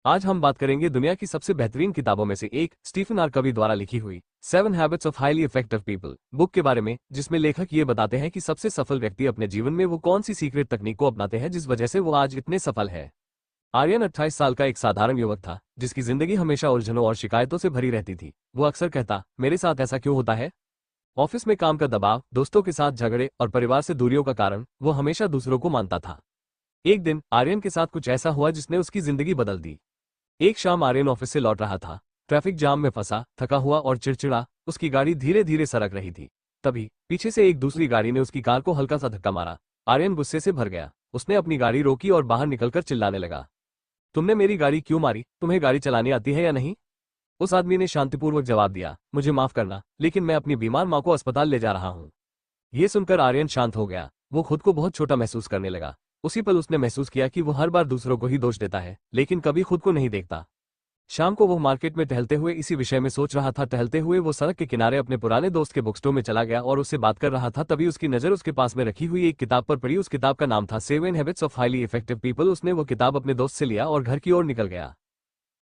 आज हम बात करेंगे दुनिया की सबसे बेहतरीन किताबों में से एक स्टीफन आर कवी द्वारा लिखी हुई 7 habits of highly effective people book के बारे में, जिसमें लेखक ये बताते हैं कि सबसे सफल व्यक्ति अपने जीवन में वो कौन सी सीक्रेट तकनीक को अपनाते हैं जिस वजह से वो आज इतने सफल है। आर्यन 28 साल का एक साधारण युवक था जिसकी जिंदगी हमेशा उलझनों और शिकायतों से भरी रहती थी। वो अक्सर कहता, मेरे साथ ऐसा क्यों होता है। ऑफिस में काम का दबाव, दोस्तों के साथ झगड़े और परिवार से दूरियों का कारण वो हमेशा दूसरों को मानता था। एक दिन आर्यन के साथ कुछ ऐसा हुआ जिसने उसकी जिंदगी बदल दी। एक शाम आर्यन ऑफिस से लौट रहा था। ट्रैफिक जाम में फंसा, थका हुआ और चिड़चिड़ा उसकी गाड़ी धीरे धीरे सरक रही थी। तभी पीछे से एक दूसरी गाड़ी ने उसकी कार को हल्का सा धक्का मारा। आर्यन गुस्से से भर गया। उसने अपनी गाड़ी रोकी और बाहर निकलकर चिल्लाने लगा, तुमने मेरी गाड़ी क्यों मारी? तुम्हें गाड़ी चलानी आती है या नहीं? उस आदमी ने शांतिपूर्वक जवाब दिया, मुझे माफ करना, लेकिन मैं अपनी बीमार माँ को अस्पताल ले जा रहा हूँ। ये सुनकर आर्यन शांत हो गया। वो खुद को बहुत छोटा महसूस करने लगा। उसी पल उसने महसूस किया कि वो हर बार दूसरों को ही दोष देता है, लेकिन कभी खुद को नहीं देखता। शाम को वो मार्केट में टहलते हुए इसी विषय में सोच रहा था। टहलते हुए वो सड़क के किनारे अपने पुराने दोस्त के बुक स्टोर में चला गया और उससे बात कर रहा था। तभी उसकी नजर उसके पास में रखी हुई एक किताब पर पड़ी। उस किताब का नाम था 7 habits of highly effective people. उसने वो किताब अपने दोस्त से लिया और घर की ओर निकल गया।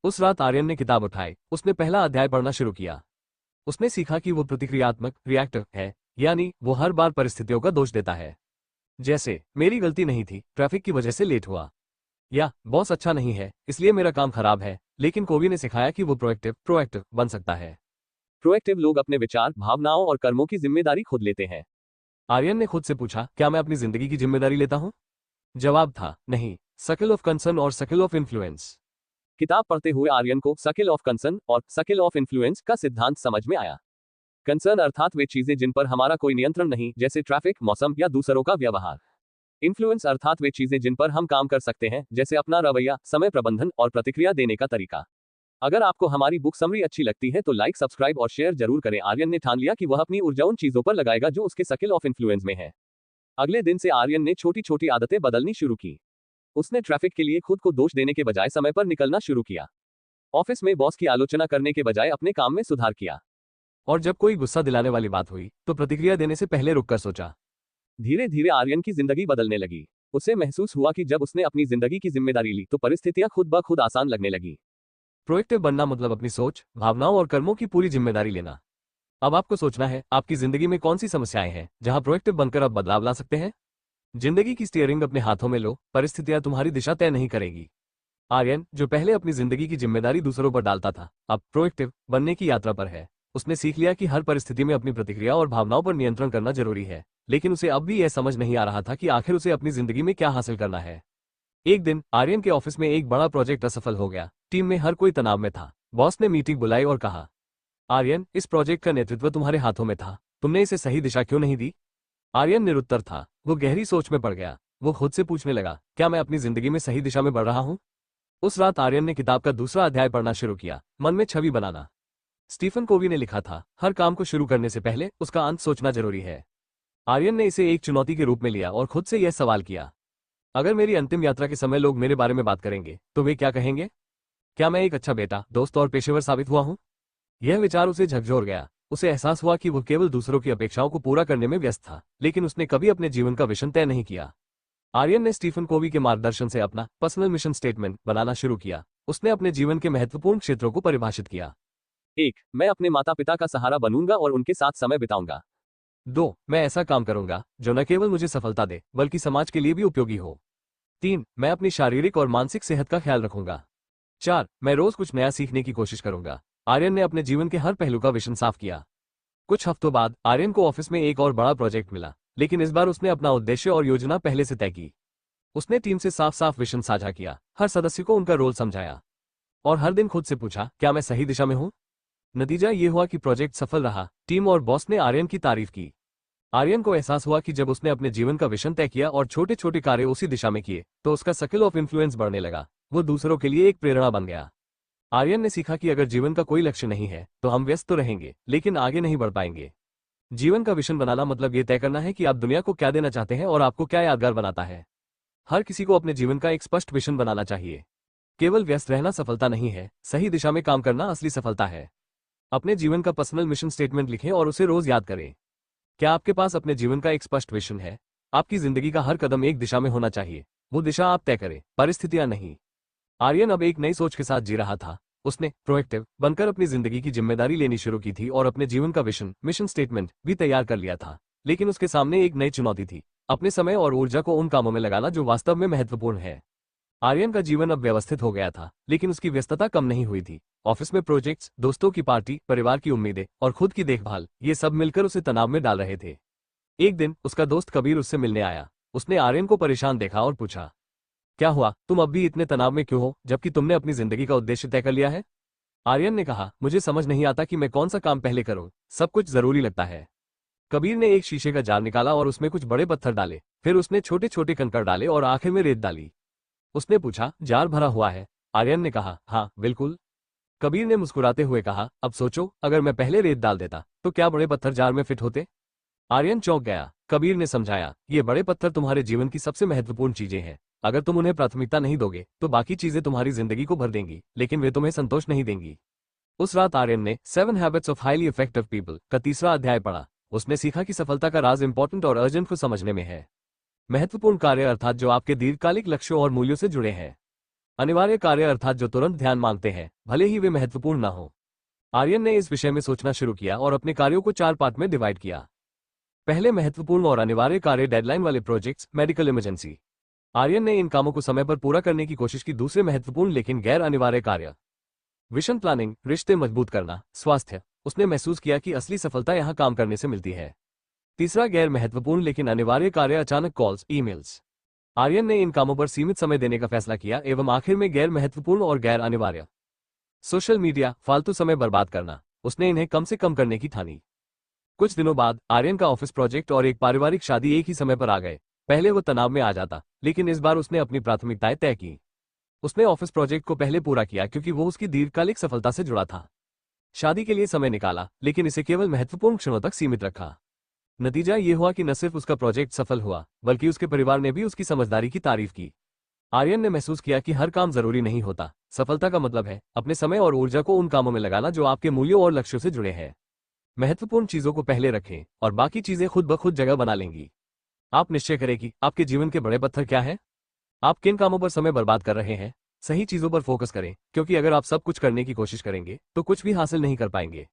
उस रात आर्यन ने किताब उठाई। उसने पहला अध्याय पढ़ना शुरू किया। उसने सीखा कि वो प्रतिक्रियात्मक रिएक्टर है, यानी वो हर बार परिस्थितियों का दोष देता है। जैसे, मेरी गलती नहीं थी, ट्रैफिक की वजह से लेट हुआ, या बॉस अच्छा नहीं है इसलिए मेरा काम खराब है। लेकिन कोवी ने सिखाया कि वो प्रोएक्टिव बन सकता है। प्रोएक्टिव लोग अपने विचार, भावनाओं और कर्मों की जिम्मेदारी खुद लेते हैं। आर्यन ने खुद से पूछा, क्या मैं अपनी जिंदगी की जिम्मेदारी लेता हूँ? जवाब था, नहीं। सर्कल ऑफ कंसर्न और सर्कल ऑफ इन्फ्लुएंस। किताब पढ़ते हुए आर्यन को सर्कल ऑफ कंसर्न और सर्कल ऑफ इन्फ्लुएंस का सिद्धांत समझ में आया। कंसर्न अर्थात वे चीजें जिन पर हमारा कोई नियंत्रण नहीं, जैसे ट्रैफिक, मौसम या दूसरों का व्यवहार। इन्फ्लुएंस अर्थात वे चीजें जिन पर हम काम कर सकते हैं, जैसे अपना रवैया, समय प्रबंधन और प्रतिक्रिया देने का तरीका। अगर आपको हमारी बुक समरी अच्छी लगती है तो लाइक, सब्सक्राइब और शेयर जरूर करें। आर्यन ने ठान लिया कि वह अपनी ऊर्जा उन चीजों पर लगाएगा जो उसके सर्कल ऑफ इन्फ्लुएंस में है। अगले दिन से आर्यन ने छोटी छोटी आदतें बदलनी शुरू की। उसने ट्रैफिक के लिए खुद को दोष देने के बजाय समय पर निकलना शुरू किया। ऑफिस में बॉस की आलोचना करने के बजाय अपने काम में सुधार किया। और जब कोई गुस्सा दिलाने वाली बात हुई तो प्रतिक्रिया देने से पहले रुककर सोचा। धीरे धीरे आर्यन की जिंदगी बदलने लगी। उसे महसूस हुआ कि जब उसने अपनी जिंदगी की जिम्मेदारी ली तो परिस्थितियां खुद ब खुद आसान लगने लगी। प्रोएक्टिव बनना मतलब अपनी सोच, भावनाओं और कर्मों की पूरी जिम्मेदारी लेना। अब आपको सोचना है, आपकी जिंदगी में कौन सी समस्याएं हैं जहां प्रोएक्टिव बनकर आप बदलाव ला सकते हैं। जिंदगी की स्टीयरिंग अपने हाथों में लो, परिस्थितियां तुम्हारी दिशा तय नहीं करेगी। आर्यन, जो पहले अपनी जिंदगी की जिम्मेदारी दूसरों पर डालता था, अब प्रोएक्टिव बनने की यात्रा पर है। उसने सीख लिया कि हर परिस्थिति में अपनी प्रतिक्रिया और भावनाओं पर नियंत्रण करना जरूरी है, लेकिन उसे अब भी यह समझ नहीं आ रहा था कि आखिर उसे अपनी जिंदगी में क्या हासिल करना है। एक दिन आर्यन के ऑफिस में एक बड़ा प्रोजेक्ट असफल हो गया। टीम में हर कोई तनाव में था। बॉस ने मीटिंग बुलाई और कहा, आर्यन, इस प्रोजेक्ट का नेतृत्व तुम्हारे हाथों में था, तुमने इसे सही दिशा क्यों नहीं दी? आर्यन निरुत्तर था। वो गहरी सोच में पड़ गया। वो खुद से पूछने लगा, क्या मैं अपनी जिंदगी में सही दिशा में बढ़ रहा हूँ? उस रात आर्यन ने किताब का दूसरा अध्याय पढ़ना शुरू किया, मन में छवि बनाना। स्टीफन कोवी ने लिखा था, हर काम को शुरू करने से पहले उसका अंत सोचना जरूरी है। आर्यन ने इसे एक चुनौती के रूप में लिया और खुद से यह सवाल किया, अगर मेरी अंतिम यात्रा के समय लोग मेरे बारे में बात करेंगे तो वे क्या कहेंगे? क्या मैं एक अच्छा बेटा, दोस्त और पेशेवर साबित हुआ हूं? यह विचार उसे झकझोर गया। उसे एहसास हुआ कि वह केवल दूसरों की अपेक्षाओं को पूरा करने में व्यस्त था, लेकिन उसने कभी अपने जीवन का विजन तय नहीं किया। आर्यन ने स्टीफन कोवी के मार्गदर्शन से अपना पर्सनल मिशन स्टेटमेंट बनाना शुरू किया। उसने अपने जीवन के महत्वपूर्ण क्षेत्रों को परिभाषित किया। 1. मैं अपने माता पिता का सहारा बनूंगा और उनके साथ समय बिताऊंगा। 2. मैं ऐसा काम करूंगा जो न केवल मुझे सफलता दे बल्कि समाज के लिए भी उपयोगी हो। 3. मैं अपनी शारीरिक और मानसिक सेहत का ख्याल रखूंगा। 4. मैं रोज कुछ नया सीखने की कोशिश करूंगा। आर्यन ने अपने जीवन के हर पहलू का विजन साफ किया। कुछ हफ्तों बाद आर्यन को ऑफिस में एक और बड़ा प्रोजेक्ट मिला, लेकिन इस बार उसने अपना उद्देश्य और योजना पहले से तय की। उसने टीम से साफ साफ विजन साझा किया, हर सदस्य को उनका रोल समझाया और हर दिन खुद से पूछा, क्या मैं सही दिशा में हूं? नतीजा ये हुआ कि प्रोजेक्ट सफल रहा। टीम और बॉस ने आर्यन की तारीफ की। आर्यन को एहसास हुआ कि जब उसने अपने जीवन का विजन तय किया और छोटे छोटे कार्य उसी दिशा में किए तो उसका सर्कल ऑफ इन्फ्लुएंस बढ़ने लगा। वो दूसरों के लिए एक प्रेरणा बन गया। आर्यन ने सीखा कि अगर जीवन का कोई लक्ष्य नहीं है तो हम व्यस्त तो रहेंगे लेकिन आगे नहीं बढ़ पाएंगे। जीवन का विजन बनाना मतलब ये तय करना है कि आप दुनिया को क्या देना चाहते हैं और आपको क्या यादगार बनाता है। हर किसी को अपने जीवन का एक स्पष्ट विजन बनाना चाहिए। केवल व्यस्त रहना सफलता नहीं है, सही दिशा में काम करना असली सफलता है। अपने जीवन का पर्सनल मिशन स्टेटमेंट लिखें और उसे रोज याद करें। क्या आपके पास अपने जीवन का एक स्पष्ट विजन है? आपकी जिंदगी का हर कदम एक दिशा में होना चाहिए। वो दिशा आप तय करें, परिस्थितियां नहीं। आर्यन अब एक नई सोच के साथ जी रहा था। उसने प्रोएक्टिव बनकर अपनी जिंदगी की जिम्मेदारी लेनी शुरू की थी और अपने जीवन का मिशन स्टेटमेंट भी तैयार कर लिया था। लेकिन उसके सामने एक नई चुनौती थी, अपने समय और ऊर्जा को उन कामों में लगाना जो वास्तव में महत्वपूर्ण है। आर्यन का जीवन अब व्यवस्थित हो गया था, लेकिन उसकी व्यस्तता कम नहीं हुई थी। ऑफिस में प्रोजेक्ट्स, दोस्तों की पार्टी, परिवार की उम्मीदें और खुद की देखभाल, ये सब मिलकर उसे तनाव में डाल रहे थे। एक दिन उसका दोस्त कबीर उससे मिलने आया। उसने आर्यन को परेशान देखा और पूछा, क्या हुआ, तुम अब भी इतने तनाव में क्यों हो, जबकि तुमने अपनी जिंदगी का उद्देश्य तय कर लिया है? आर्यन ने कहा, मुझे समझ नहीं आता कि मैं कौन सा काम पहले करूं, सब कुछ जरूरी लगता है। कबीर ने एक शीशे का जार निकाला और उसमें कुछ बड़े पत्थर डाले। फिर उसने छोटे छोटे कंकड़ डाले और आखिर में रेत डाली। उसने पूछा, जार भरा हुआ है? आर्यन ने कहा, हाँ बिल्कुल। कबीर ने मुस्कुराते हुए कहा, अब सोचो, अगर मैं पहले रेत डाल देता तो क्या बड़े पत्थर जार में फिट होते? आर्यन चौंक गया। कबीर ने समझाया, ये बड़े पत्थर तुम्हारे जीवन की सबसे महत्वपूर्ण चीजें हैं। अगर तुम उन्हें प्राथमिकता नहीं दोगे तो बाकी चीजें तुम्हारी जिंदगी को भर देंगी, लेकिन वे तुम्हें संतोष नहीं देंगी। उस रात आर्यन ने 7 habits of highly effective people का तीसरा अध्याय पढ़ा। उसने सीखा कि सफलता का राज इंपॉर्टेंट और अर्जेंट को समझने में है। महत्वपूर्ण कार्य अर्थात जो आपके दीर्घकालिक लक्ष्यों और मूल्यों से जुड़े हैं। अनिवार्य कार्य अर्थात जो तुरंत ध्यान मांगते हैं, भले ही वे महत्वपूर्ण न हो। आर्यन ने इस विषय में सोचना शुरू किया और अपने कार्यों को 4 पार्ट में डिवाइड किया। पहले, महत्वपूर्ण और अनिवार्य कार्य, डेडलाइन वाले प्रोजेक्ट्स, मेडिकल इमरजेंसी। आर्यन ने इन कामों को समय पर पूरा करने की कोशिश की। दूसरे, महत्वपूर्ण लेकिन गैर अनिवार्य कार्य, विजन प्लानिंग, रिश्ते मजबूत करना, स्वास्थ्य। उसने महसूस किया कि असली सफलता यहां काम करने से मिलती है। तीसरा, गैर महत्वपूर्ण लेकिन अनिवार्य कार्य, अचानक कॉल्स, ईमेल्स। आर्यन ने इन कामों पर सीमित समय देने का फैसला किया। एवं आखिर में गैर महत्वपूर्ण और गैर अनिवार्य, सोशल मीडिया, फालतू समय बर्बाद करना। उसने इन्हें कम से कम करने की ठानी। कुछ दिनों बाद आर्यन का ऑफिस प्रोजेक्ट और एक पारिवारिक शादी एक ही समय पर आ गए। पहले वो तनाव में आ जाता, लेकिन इस बार उसने अपनी प्राथमिकताएं तय की। उसने ऑफिस प्रोजेक्ट को पहले पूरा किया क्योंकि वो उसकी दीर्घकालिक सफलता से जुड़ा था। शादी के लिए समय निकाला, लेकिन इसे केवल महत्वपूर्ण क्षणों तक सीमित रखा। नतीजा ये हुआ कि न सिर्फ उसका प्रोजेक्ट सफल हुआ, बल्कि उसके परिवार ने भी उसकी समझदारी की तारीफ की। आर्यन ने महसूस किया कि हर काम जरूरी नहीं होता। सफलता का मतलब है अपने समय और ऊर्जा को उन कामों में लगाना जो आपके मूल्यों और लक्ष्यों से जुड़े हैं। महत्वपूर्ण चीजों को पहले रखें और बाकी चीजें खुद ब खुद जगह बना लेंगी। आप निश्चय करें कि आपके जीवन के बड़े पत्थर क्या हैं। आप किन कामों पर समय बर्बाद कर रहे हैं। सही चीजों पर फोकस करें, क्योंकि अगर आप सब कुछ करने की कोशिश करेंगे तो कुछ भी हासिल नहीं कर पाएंगे।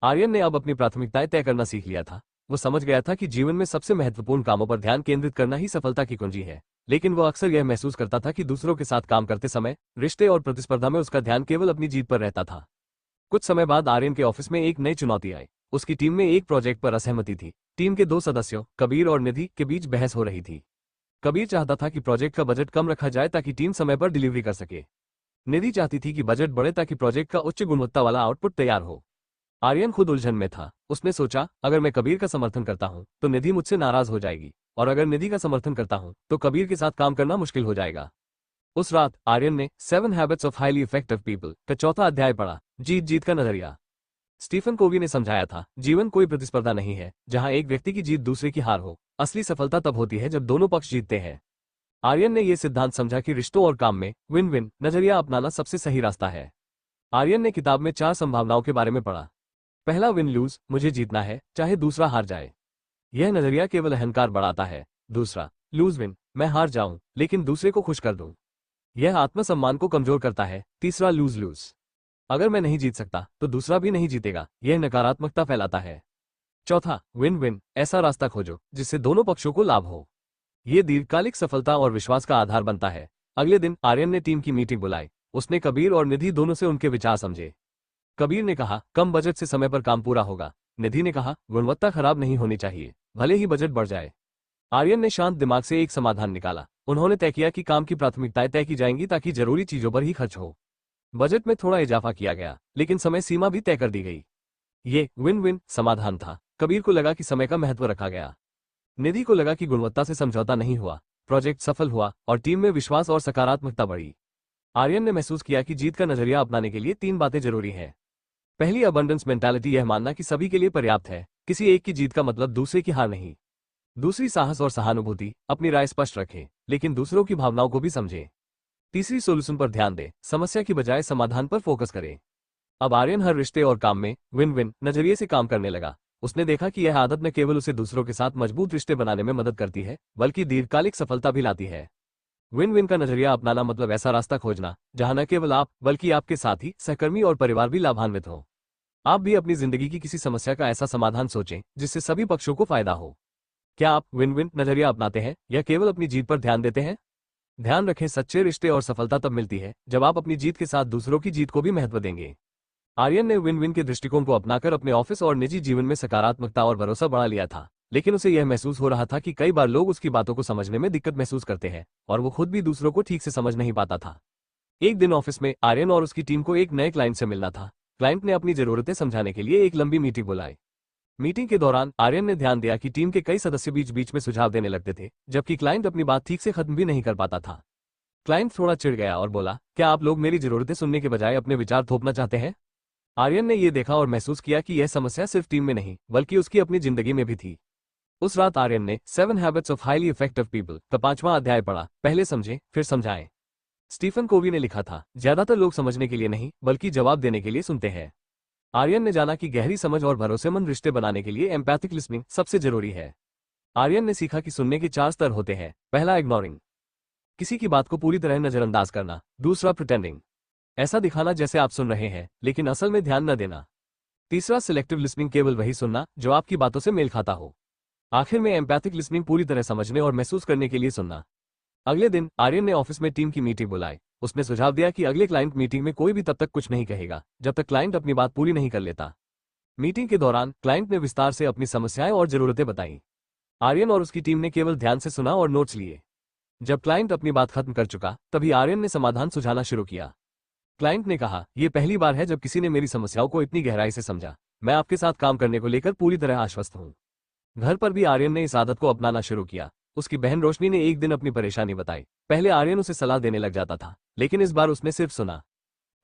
आर्यन ने अब अपनी प्राथमिकताएं तय करना सीख लिया था। वो समझ गया था कि जीवन में सबसे महत्वपूर्ण कामों पर ध्यान केंद्रित करना ही सफलता की कुंजी है। लेकिन वो अक्सर यह महसूस करता था कि दूसरों के साथ काम करते समय, रिश्ते और प्रतिस्पर्धा में उसका ध्यान केवल अपनी जीत पर रहता था। कुछ समय बाद आर्यन के ऑफिस में एक नई चुनौती आई। उसकी टीम में एक प्रोजेक्ट पर असहमति थी। टीम के 2 सदस्यों, कबीर और निधि, के बीच बहस हो रही थी। कबीर चाहता था कि प्रोजेक्ट का बजट कम रखा जाए ताकि टीम समय पर डिलीवरी कर सके। निधि चाहती थी कि बजट बढ़े ताकि प्रोजेक्ट का उच्च गुणवत्ता वाला आउटपुट तैयार हो। आर्यन खुद उलझन में था। उसने सोचा, अगर मैं कबीर का समर्थन करता हूं तो निधि मुझसे नाराज हो जाएगी, और अगर निधि का समर्थन करता हूं तो कबीर के साथ काम करना मुश्किल हो जाएगा। उस रात आर्यन ने 7 habits of highly effective people का चौथा अध्याय पढ़ा, जीत जीत का नजरिया। स्टीफन कोवी ने समझाया था, जीवन कोई प्रतिस्पर्धा नहीं है जहां एक व्यक्ति की जीत दूसरे की हार हो। असली सफलता तब होती है जब दोनों पक्ष जीतते हैं। आर्यन ने यह सिद्धांत समझा कि रिश्तों और काम में विन विन नजरिया अपनाना सबसे सही रास्ता है। आर्यन ने किताब में 4 संभावनाओं के बारे में पढ़ा। पहला, विन लूज, मुझे जीतना है चाहे दूसरा हार जाए। यह नजरिया केवल अहंकार बढ़ाता है। दूसरा, लूज विन, मैं हार जाऊं लेकिन दूसरे को खुश कर दूं। यह आत्मसम्मान को कमजोर करता है। तीसरा, लूज लूज, अगर मैं नहीं जीत सकता तो दूसरा भी नहीं जीतेगा। यह नकारात्मकता फैलाता है। चौथा, विन विन, ऐसा रास्ता खोजो जिससे दोनों पक्षों को लाभ हो। यह दीर्घकालिक सफलता और विश्वास का आधार बनता है। अगले दिन आर्यन ने टीम की मीटिंग बुलाई। उसने कबीर और निधि दोनों से उनके विचार समझे। कबीर ने कहा, कम बजट से समय पर काम पूरा होगा। निधि ने कहा, गुणवत्ता खराब नहीं होनी चाहिए, भले ही बजट बढ़ जाए। आर्यन ने शांत दिमाग से एक समाधान निकाला। उन्होंने तय किया कि काम की प्राथमिकताएं तय की जाएंगी ताकि जरूरी चीजों पर ही खर्च हो। बजट में थोड़ा इजाफा किया गया, लेकिन समय सीमा भी तय कर दी गई। ये विन विन समाधान था। कबीर को लगा कि समय का महत्व रखा गया। निधि को लगा कि गुणवत्ता से समझौता नहीं हुआ। प्रोजेक्ट सफल हुआ और टीम में विश्वास और सकारात्मकता बढ़ी। आर्यन ने महसूस किया कि जीत का नजरिया अपनाने के लिए 3 बातें जरूरी हैं। पहली, अबंडेंस मेंटालिटी, यह मानना कि सभी के लिए पर्याप्त है, किसी एक की जीत का मतलब दूसरे की हार नहीं। दूसरी, साहस और सहानुभूति, अपनी राय स्पष्ट रखें लेकिन दूसरों की भावनाओं को भी समझें। तीसरी, सोल्यूशन पर ध्यान दें, समस्या की बजाय समाधान पर फोकस करें। अब आर्यन हर रिश्ते और काम में विन विन नजरिए से काम करने लगा। उसने देखा कि यह आदत न केवल उसे दूसरों के साथ मजबूत रिश्ते बनाने में मदद करती है, बल्कि दीर्घकालिक सफलता भी लाती है। विन विन का नजरिया अपनाना मतलब ऐसा रास्ता खोजना जहां न केवल आप बल्कि आपके साथी, सहकर्मी और परिवार भी लाभान्वित हो। आप भी अपनी जिंदगी की किसी समस्या का ऐसा समाधान सोचें जिससे सभी पक्षों को फायदा हो। क्या आप विन विन नजरिया अपनाते हैं या केवल अपनी जीत पर ध्यान देते हैं? ध्यान रखें, सच्चे रिश्ते और सफलता तब मिलती है जब आप अपनी जीत के साथ दूसरों की जीत को भी महत्व देंगे। आर्यन ने विन विन के दृष्टिकोण को अपनाकर अपने ऑफिस और निजी जीवन में सकारात्मकता और भरोसा बढ़ा लिया था, लेकिन उसे यह महसूस हो रहा था कि कई बार लोग उसकी बातों को समझने में दिक्कत महसूस करते हैं और वो खुद भी दूसरों को ठीक से समझ नहीं पाता था। एक दिन ऑफिस में आर्यन और उसकी टीम को एक नए क्लाइंट से मिलना था। क्लाइंट ने अपनी जरूरतें समझाने के लिए एक लंबी मीटिंग बुलाई। मीटिंग के दौरान आर्यन ने ध्यान दिया कि टीम के कई सदस्य बीच बीच में सुझाव देने लगते थे, जबकि क्लाइंट अपनी बात ठीक से खत्म भी नहीं कर पाता था। क्लाइंट थोड़ा चिढ़ गया और बोला, क्या आप लोग मेरी जरूरतें सुनने के बजाय अपने विचार थोपना चाहते हैं? आर्यन ने यह देखा और महसूस किया कि यह समस्या सिर्फ टीम में नहीं बल्कि उसकी अपनी जिंदगी में भी थी। उस रात आर्यन ने 7 habits of highly effective people का 5वां अध्याय पढ़ा, पहले समझें फिर समझाएं। स्टीफन कोवी ने लिखा था, ज्यादातर लोग समझने के लिए नहीं बल्कि जवाब देने के लिए सुनते हैं। आर्यन ने जाना कि गहरी समझ और भरोसेमंद रिश्ते बनाने के लिए एम्पैथिक लिसनिंग सबसे जरूरी है। आर्यन ने सीखा कि सुनने के 4 स्तर होते हैं। पहला, इग्नोरिंग, किसी की बात को पूरी तरह नजरअंदाज करना। दूसरा, प्रिटेंडिंग, ऐसा दिखाना जैसे आप सुन रहे हैं लेकिन असल में ध्यान न देना। तीसरा, सिलेक्टिव लिसनिंग, केवल वही सुनना जो आपकी बातों से मेल खाता हो। आखिर में एम्पैथिक लिसनिंग, पूरी तरह समझने और महसूस करने के लिए सुनना। अगले दिन आर्यन ने ऑफिस में टीम की मीटिंग बुलाई। उसने सुझाव दिया कि अगले क्लाइंट मीटिंग में कोई भी तब तक कुछ नहीं कहेगा जब तक क्लाइंट अपनी बात पूरी नहीं कर लेता। मीटिंग के दौरान क्लाइंट ने विस्तार से अपनी समस्याएं और जरूरतें बताई। आर्यन और उसकी टीम ने केवल ध्यान से सुना और नोट्स लिए। जब क्लाइंट अपनी बात खत्म कर चुका तभी आर्यन ने समाधान सुझाना शुरू किया। क्लाइंट ने कहा, यह पहली बार है जब किसी ने मेरी समस्याओं को इतनी गहराई से समझा। मैं आपके साथ काम करने को लेकर पूरी तरह आश्वस्त हूं। घर पर भी आर्यन ने इस आदत को अपनाना शुरू किया। उसकी बहन रोशनी ने एक दिन अपनी परेशानी बताई। पहले आर्यन उसे सलाह देने लग जाता था, लेकिन इस बार उसने सिर्फ सुना।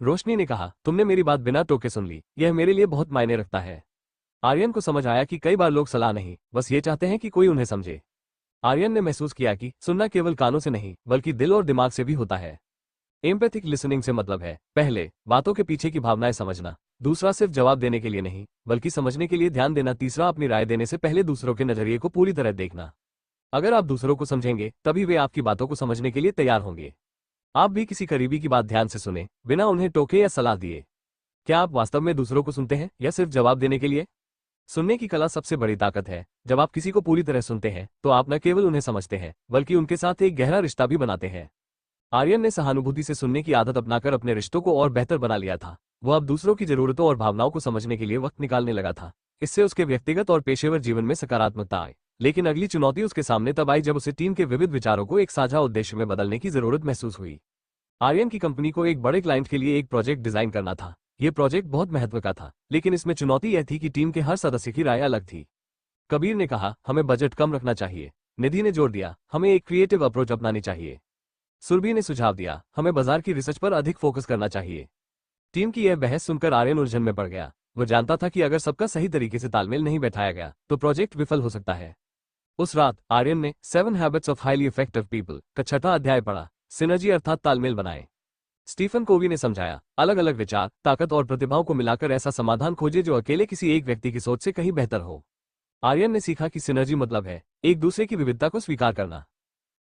रोशनी ने कहा, तुमने मेरी बात बिना टोके सुन ली, यह मेरे लिए बहुत मायने रखता है। आर्यन को समझ आया कि कई बार लोग सलाह नहीं, बस ये चाहते हैं कि कोई उन्हें समझे। आर्यन ने महसूस किया कि सुनना केवल कानों से नहीं बल्कि दिल और दिमाग से भी होता है। एम्पैथिक लिसनिंग से मतलब है, पहले, बातों के पीछे की भावनाएं समझना। दूसरा, सिर्फ जवाब देने के लिए नहीं बल्कि समझने के लिए ध्यान देना। तीसरा, अपनी राय देने से पहले दूसरों के नजरिए को पूरी तरह देखना। अगर आप दूसरों को समझेंगे तभी वे आपकी बातों को समझने के लिए तैयार होंगे। आप भी किसी करीबी की बात ध्यान से सुने, बिना उन्हें टोके या सलाह दिए। क्या आप वास्तव में दूसरों को सुनते हैं या सिर्फ जवाब देने के लिए? सुनने की कला सबसे बड़ी ताकत है। जब आप किसी को पूरी तरह सुनते हैं तो आप न केवल उन्हें समझते हैं बल्कि उनके साथ एक गहरा रिश्ता भी बनाते हैं। आर्यन ने सहानुभूति से सुनने की आदत अपनाकर अपने रिश्तों को और बेहतर बना लिया था। वो अब दूसरों की जरूरतों और भावनाओं को समझने के लिए वक्त निकालने लगा था। इससे उसके व्यक्तिगत और पेशेवर जीवन में सकारात्मकता आई। लेकिन अगली चुनौती उसके सामने तब आई जब उसे टीम के विविध विचारों को एक साझा उद्देश्य में बदलने की जरूरत महसूस हुई। आर्यन की कंपनी को एक बड़े क्लाइंट के लिए एक प्रोजेक्ट डिजाइन करना था। यह प्रोजेक्ट बहुत महत्व का था, लेकिन इसमें चुनौती यह थी कि टीम के हर सदस्य की राय अलग थी। कबीर ने कहा, हमें बजट कम रखना चाहिए। निधि ने जोर दिया, हमें एक क्रिएटिव अप्रोच अपनानी चाहिए। सुरभि ने सुझाव दिया, हमें बाजार की रिसर्च पर अधिक फोकस करना चाहिए। टीम की यह बहस सुनकर आर्यन उलझन में पड़ गया। वो जानता था कि अगर सबका सही तरीके से तालमेल नहीं बैठाया गया तो प्रोजेक्ट विफल हो सकता है। उस रात आर्यन ने 7 habits of highly effective people का 6वां अध्याय पढ़ा, सिनर्जी अर्थात तालमेल बनाएं। स्टीफन कोवी ने समझाया, अलग अलग विचार, ताकत और प्रतिभाओं को मिलाकर ऐसा समाधान खोजे जो अकेले किसी एक व्यक्ति की सोच से कहीं बेहतर हो। आर्यन ने सीखा कि सिनर्जी मतलब है एक दूसरे की विविधता को स्वीकार करना,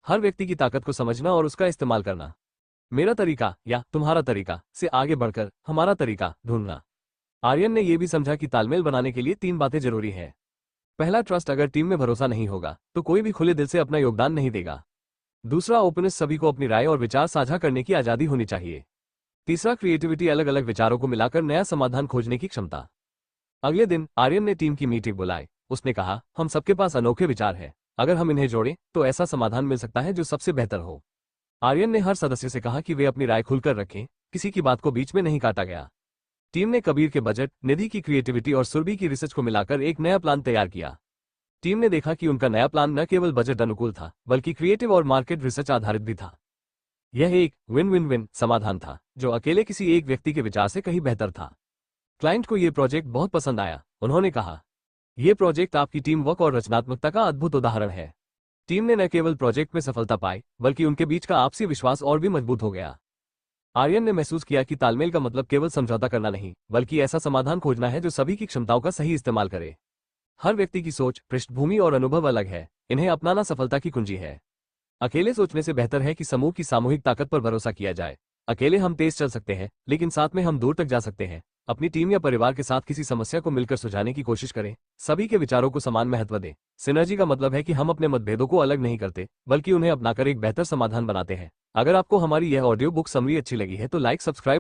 हर व्यक्ति की ताकत को समझना और उसका इस्तेमाल करना। मेरा तरीका या तुम्हारा तरीका से आगे बढ़कर हमारा तरीका ढूंढना। आर्यन ने यह भी समझा कि तालमेल बनाने के लिए 3 बातें जरूरी है। पहला, ट्रस्ट, अगर टीम में भरोसा नहीं होगा तो कोई भी खुले दिल से अपना योगदान नहीं देगा। दूसरा, ओपननेस, सभी को अपनी राय और विचार साझा करने की आजादी होनी चाहिए। तीसरा, क्रिएटिविटी, अलग अलग विचारों को मिलाकर नया समाधान खोजने की क्षमता। अगले दिन आर्यन ने टीम की मीटिंग बुलाई। उसने कहा, हम सबके पास अनोखे विचार हैं, अगर हम इन्हें जोड़ें तो ऐसा समाधान मिल सकता है जो सबसे बेहतर हो। आर्यन ने हर सदस्य से कहा कि वे अपनी राय खुलकर रखें, किसी की बात को बीच में नहीं काटा गया। टीम ने कबीर के बजट, निधि की क्रिएटिविटी और सुरभि की रिसर्च को मिलाकर एक नया प्लान तैयार किया। टीम ने देखा कि उनका नया प्लान न केवल बजट अनुकूल था बल्कि क्रिएटिव और मार्केट रिसर्च आधारित भी था। यह एक विन विन विन समाधान था जो अकेले किसी एक व्यक्ति के विचार से कहीं बेहतर था। क्लाइंट को यह प्रोजेक्ट बहुत पसंद आया। उन्होंने कहा, यह प्रोजेक्ट आपकी टीम वर्क और रचनात्मकता का अद्भुत उदाहरण है। टीम ने न केवल प्रोजेक्ट में सफलता पाई बल्कि उनके बीच का आपसी विश्वास और भी मजबूत हो गया। आर्यन ने महसूस किया कि तालमेल का मतलब केवल समझौता करना नहीं बल्कि ऐसा समाधान खोजना है जो सभी की क्षमताओं का सही इस्तेमाल करे। हर व्यक्ति की सोच, पृष्ठभूमि और अनुभव अलग है, इन्हें अपनाना सफलता की कुंजी है। अकेले सोचने से बेहतर है कि समूह की सामूहिक ताकत पर भरोसा किया जाए। अकेले हम तेज चल सकते हैं, लेकिन साथ में हम दूर तक जा सकते हैं। अपनी टीम या परिवार के साथ किसी समस्या को मिलकर सुलझाने की कोशिश करें। सभी के विचारों को समान महत्व दें। सिनर्जी का मतलब है कि हम अपने मतभेदों को अलग नहीं करते, बल्कि उन्हें अपनाकर एक बेहतर समाधान बनाते हैं। अगर आपको हमारी यह ऑडियो बुक समरी अच्छी लगी है तो लाइक, सब्सक्राइब